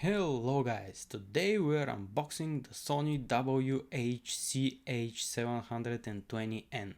Hello guys, today we are unboxing the Sony WH-CH720N.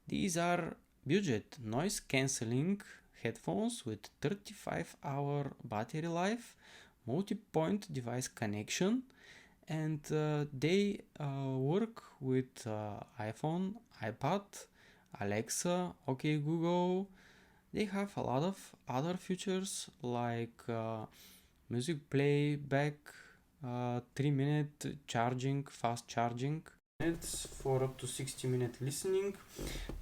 These are budget noise cancelling headphones with 35-hour battery life, multi-point device connection, and they work with iPhone, iPad, Alexa, OK Google. They have a lot of other features like music playback, 3-minute charging, fast charging. It's for up to 60-minute listening.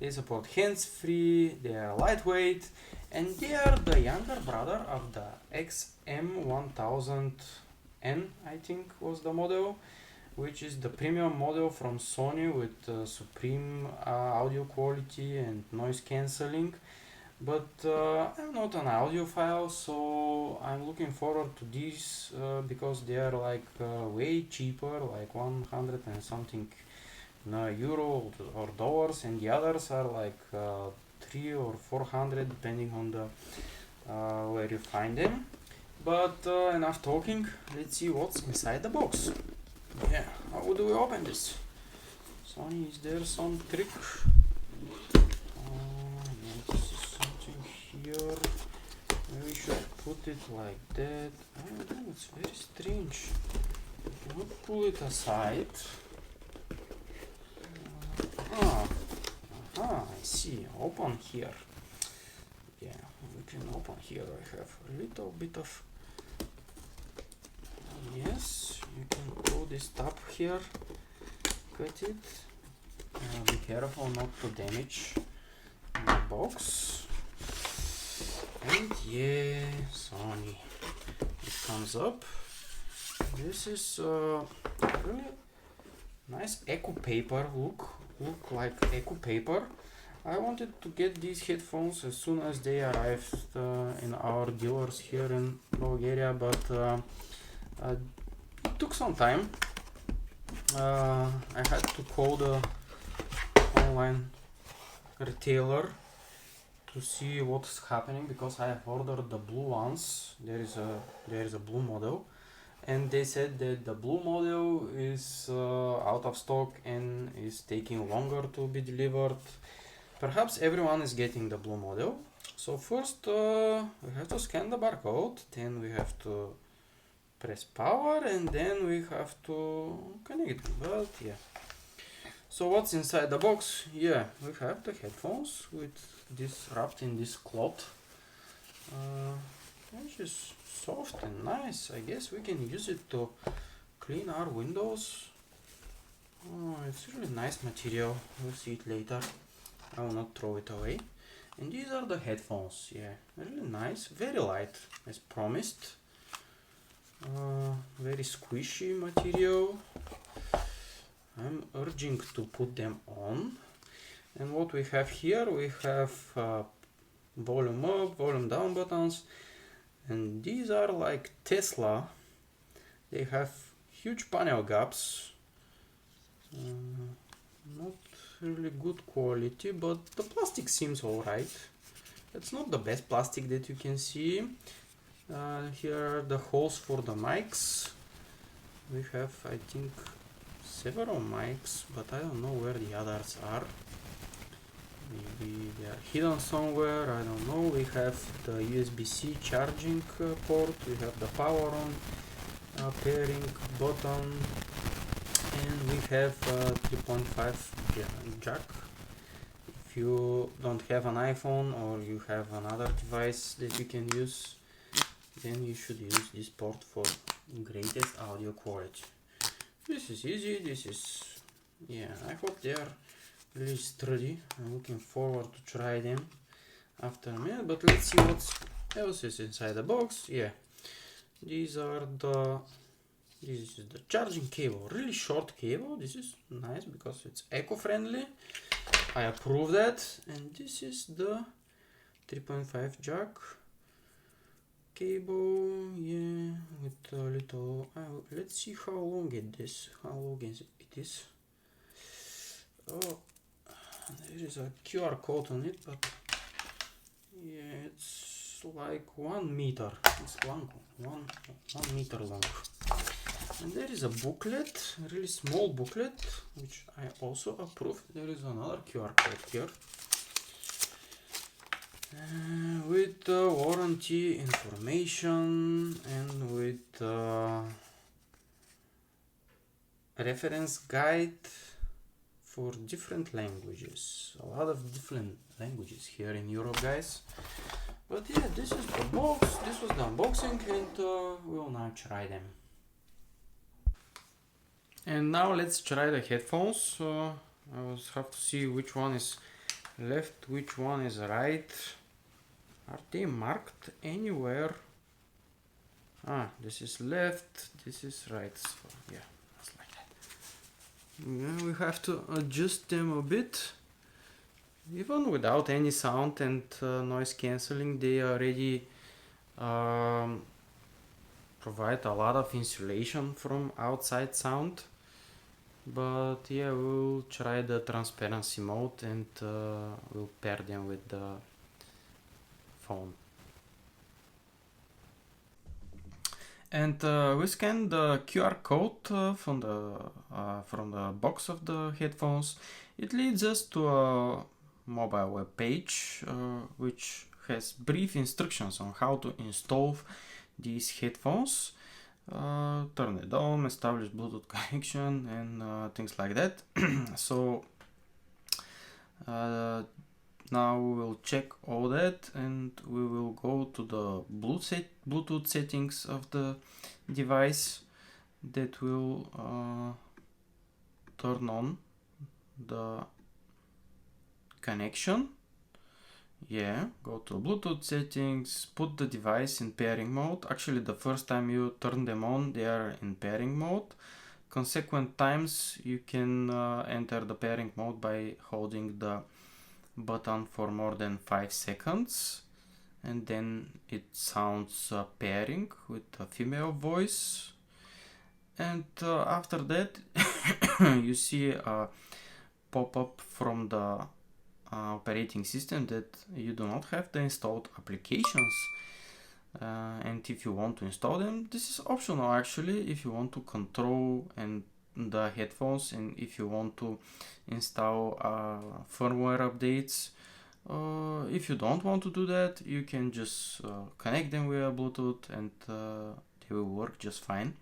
They support hands-free, they are lightweight, and they are the younger brother of the WH-CH720N, I think was the model, which is the premium model from Sony with supreme audio quality and noise cancelling. But I'm not an audiophile, so I'm looking forward to these because they are like way cheaper, like 100 and something euro or dollars, and the others are like 3 or 400 depending on the where you find them. But enough talking, let's see what's inside the box. Yeah, how do we open this? Sony, is there some trick? Here we should put it like that. I don't know, it's very strange. You cannot pull it aside. I see. Open here. Yeah, we can open here. I have a little bit of. Yes, you can pull this top here. Cut it. Be careful not to damage the box. And yeah, Sony, it comes up. This is really nice eco paper. Look like eco paper. I wanted to get these headphones as soon as they arrived in our dealers here in Bulgaria, but it took some time. I had to call the online retailer to see what's happening because I have ordered the blue ones. There is a blue model, and they said that the blue model is out of stock and is taking longer to be delivered. Perhaps everyone is getting the blue model. So first we have to scan the barcode, then we have to press power, and then we have to connect. But yeah. So what's inside the box? Yeah, we have the headphones with this wrapped in this cloth, which is soft and nice. I guess we can use it to clean our windows. Oh, it's really nice material. We'll see it later. I will not throw it away. And these are the headphones. Yeah, really nice, very light as promised. Very squishy material. I'm urging to put them on. And what we have here, we have volume up, volume down buttons, and these are like Tesla. They have huge panel gaps, not really good quality, but the plastic seems alright. It's not the best plastic that you can see. Here are the holes for the mics. We have, I think, several mics, but I don't know where the others are. Maybe they are hidden somewhere, I don't know. We have the USB-C charging port, we have the power on pairing button, and we have 3.5 jack. If you don't have an iPhone or you have another device that you can use, then you should use this port for greatest audio quality. This is easy, this is, yeah, I hope they are really sturdy. I'm looking forward to try them after a minute, but let's see what else is inside the box. Yeah, this is the charging cable, really short cable. This is nice because it's eco-friendly. I approve that. And this is the 3.5 jack cable, yeah, with a little let's see how long it is. Oh, there is a QR code on it, but yeah, it's like 1 meter. It's long, one meter long. And there is a booklet, a really small booklet, which I also approved. There is another QR code here. With warranty information and with reference guide for different languages. A lot of different languages here in Europe, guys. But yeah, this is the box. This was the unboxing, and we'll now try them. And now let's try the headphones. I will have to see which one is left, which one is right. Are they marked anywhere? Ah, this is left, this is right. So yeah, it's like that. Yeah, we have to adjust them a bit. Even without any sound and noise cancelling, they already provide a lot of insulation from outside sound. But yeah, we'll try the transparency mode and we'll pair them with the phone. And we scan the QR code from the box of the headphones. It leads us to a mobile web page which has brief instructions on how to install these headphones. Turn it on, establish Bluetooth connection, and things like that. So now we will check all that, and we will go to the Bluetooth settings of the device. That will turn on the connection. Yeah, go to Bluetooth settings, put the device in pairing mode. Actually, the first time you turn them on, they are in pairing mode. Consequent times you can enter the pairing mode by holding the button for more than 5 seconds, and then it sounds pairing with a female voice. And after that you see a pop-up from the operating system that you do not have the installed applications, and if you want to install them, this is optional actually. If you want to control and the headphones, and if you want to install firmware updates, if you don't want to do that, you can just connect them via Bluetooth and they will work just fine.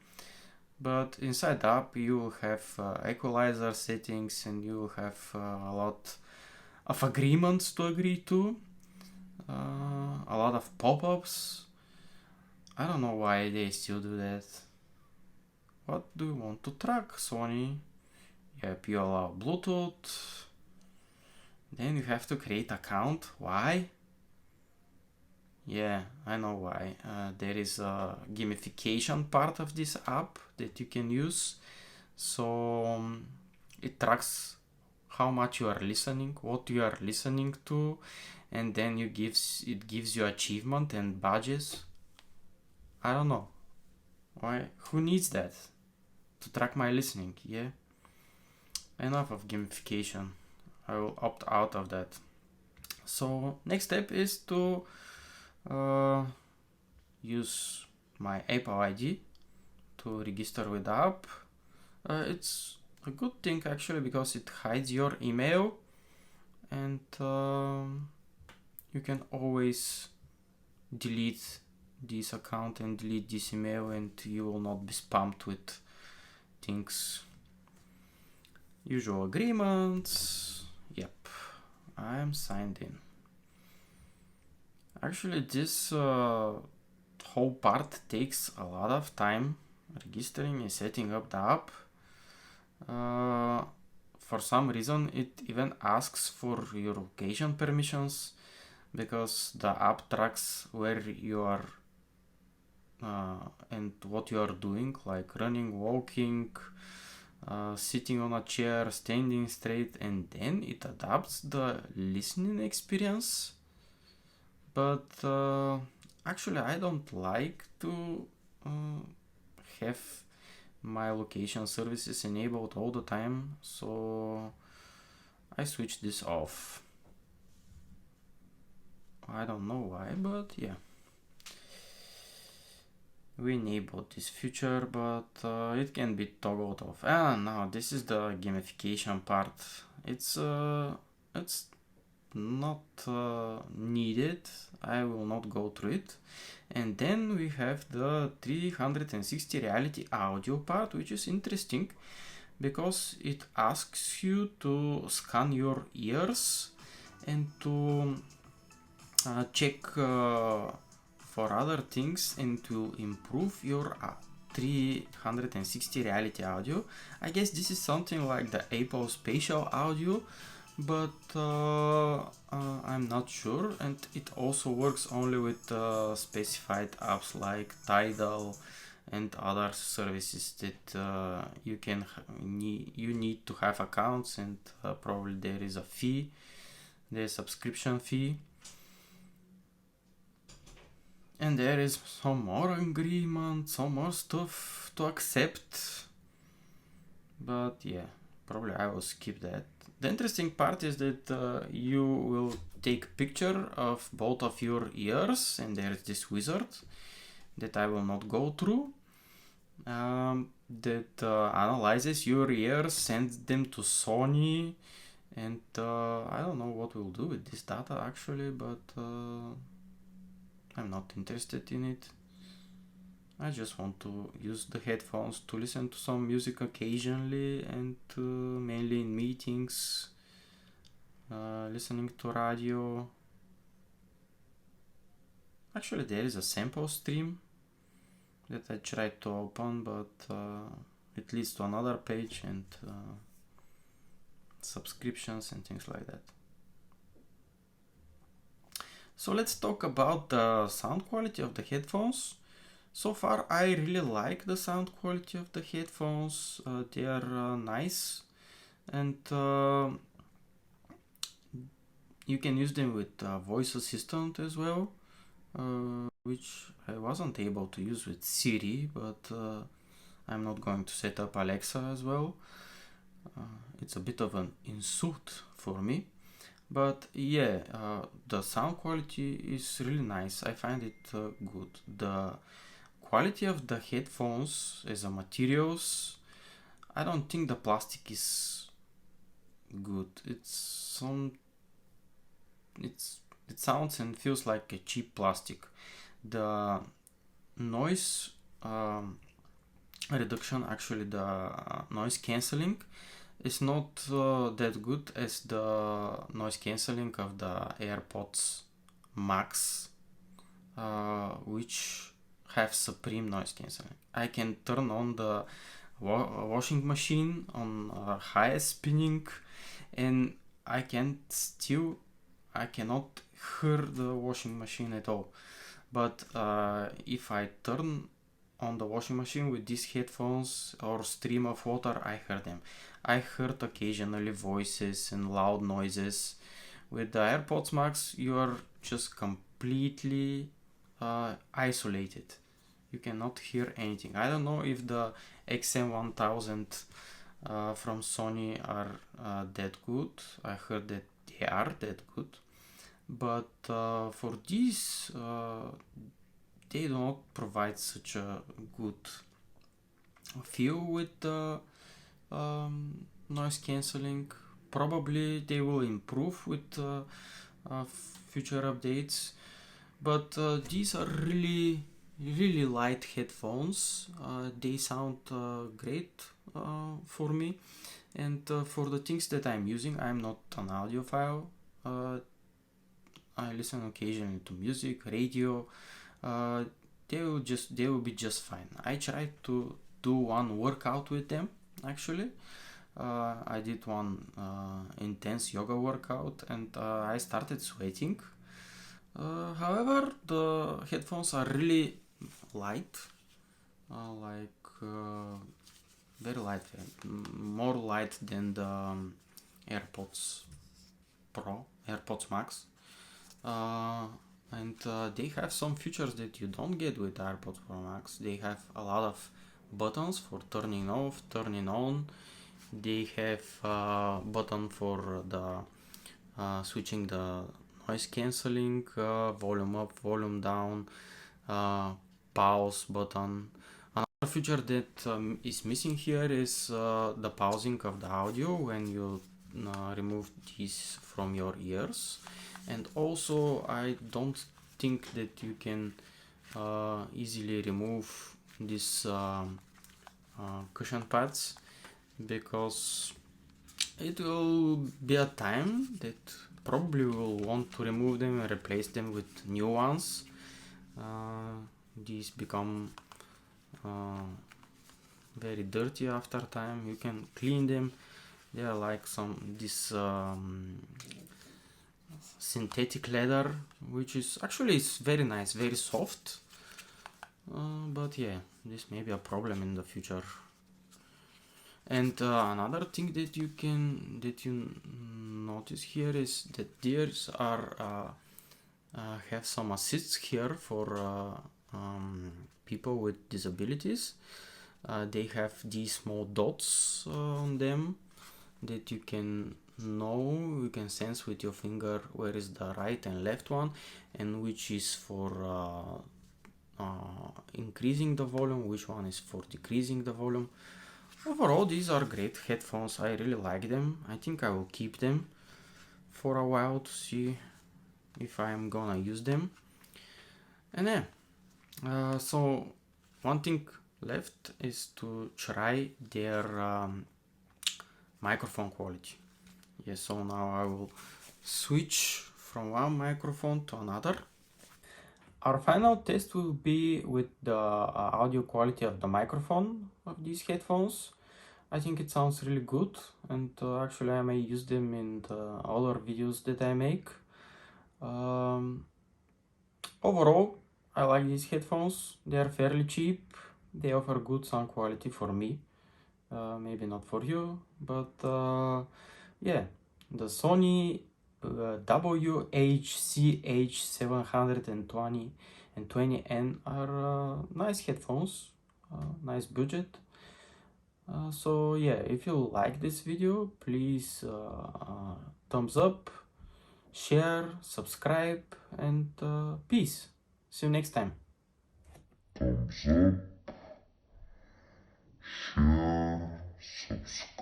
But inside the app you will have equalizer settings, and you will have a lot of agreements to agree to, a lot of pop-ups. I don't know why they still do that. What do you want to track, Sony? Yep, you allow Bluetooth. Then you have to create account. Why? Yeah, I know why. There is a gamification part of this app that you can use. So it tracks how much you are listening, what you are listening to, and then it gives you achievement and badges. I don't know. Why? Who needs that? To track my listening, yeah? Enough of gamification. I will opt out of that. So next step is to use my Apple ID to register with the app. It's a good thing actually, because it hides your email, and you can always delete this account and delete this email, and you will not be spammed with things. Usual agreements. Yep, I am signed in. Actually, this whole part takes a lot of time, registering and setting up the app. For some reason it even asks for your location permissions, because the app tracks where you are and what you are doing, like running, walking, sitting on a chair, standing straight, and then it adapts the listening experience. But actually I don't like to have my location services enabled all the time, so I switched this off. I don't know why, but yeah. we enabled this feature, but it can be toggled off. No, this is the gamification part. It's not needed. I will not go through it. And then we have the 360 reality audio part, which is interesting because it asks you to scan your ears and to check for other things and to improve your 360 reality audio. I guess this is something like the Apple spatial audio, but I'm not sure, and it also works only with specified apps like Tidal and other services that you need to have accounts, and probably there is a fee, there's subscription fee. And there is some more agreement, some more stuff to accept, but yeah, probably I will skip that. The interesting part is that you will take picture of both of your ears, and there's this wizard that I will not go through, that analyzes your ears, sends them to Sony, and I don't know what we'll do with this data actually, but I'm not interested in it. I just want to use the headphones to listen to some music occasionally, and mainly in meetings, listening to radio. Actually, there is a sample stream that I tried to open, but it leads to another page and subscriptions and things like that. So let's talk about the sound quality of the headphones. So far, I really like the sound quality of the headphones. They are nice, and you can use them with voice assistant as well, which I wasn't able to use with Siri, but I'm not going to set up Alexa as well. It's a bit of an insult for me. But yeah, the sound quality is really nice. I find it good. The quality of the headphones as a materials, I don't think the plastic is good. It sounds and feels like a cheap plastic. The noise reduction, actually the noise cancelling, is not that good as the noise cancelling of the AirPods Max, which have supreme noise cancelling. I can turn on the washing machine on highest spinning, and I cannot hear the washing machine at all. But if I turn on the washing machine with these headphones or stream of water, I hear them. I heard occasionally voices and loud noises. With the AirPods Max, you are just completely isolated. You cannot hear anything. I don't know if the XM1000 from Sony are that good. I heard that they are that good. But for these, they do not provide such a good feel with the noise cancelling. Probably they will improve with future updates, but these are really light headphones. They sound great for me, and for the things that I'm using, I'm not an audiophile. I listen occasionally to music, radio. They will be just fine. I tried to do one workout with them actually. I did one intense yoga workout, and I started sweating. However, the headphones are really light, very light, more light than the AirPods Pro, AirPods Max. And they have some features that you don't get with AirPods Pro Max. They have a lot of buttons for turning off, turning on. They have a button for the switching the noise cancelling, volume up, volume down, pause button. Another feature that is missing here is the pausing of the audio when you remove these from your ears. And also I don't think that you can easily remove these cushion pads, because it will be a time that probably will want to remove them and replace them with new ones. These become very dirty after time. You can clean them. They are like this synthetic leather, which is actually is very nice, very soft. But yeah, this may be a problem in the future. And another thing that you notice here is that theirs are have some assists here for people with disabilities. They have these small dots on them that you can sense with your finger where is the right and left one, and which is for increasing the volume, which one is for decreasing the volume. Overall, these are great headphones. I really like them. I think I will keep them for a while to see if I'm gonna use them. And yeah, so one thing left is to try their microphone quality. Yes, so now I will switch from one microphone to another. Our final test will be with the audio quality of the microphone of these headphones. I think it sounds really good, and actually I may use them in the other videos that I make. Overall, I like these headphones. They are fairly cheap. They offer good sound quality for me. Maybe not for you, but yeah, the Sony WH-CH720N are nice headphones, nice budget. So yeah, if you like this video, please thumbs up, share, subscribe, and peace. See you next time. Thumbs up, share, subscribe.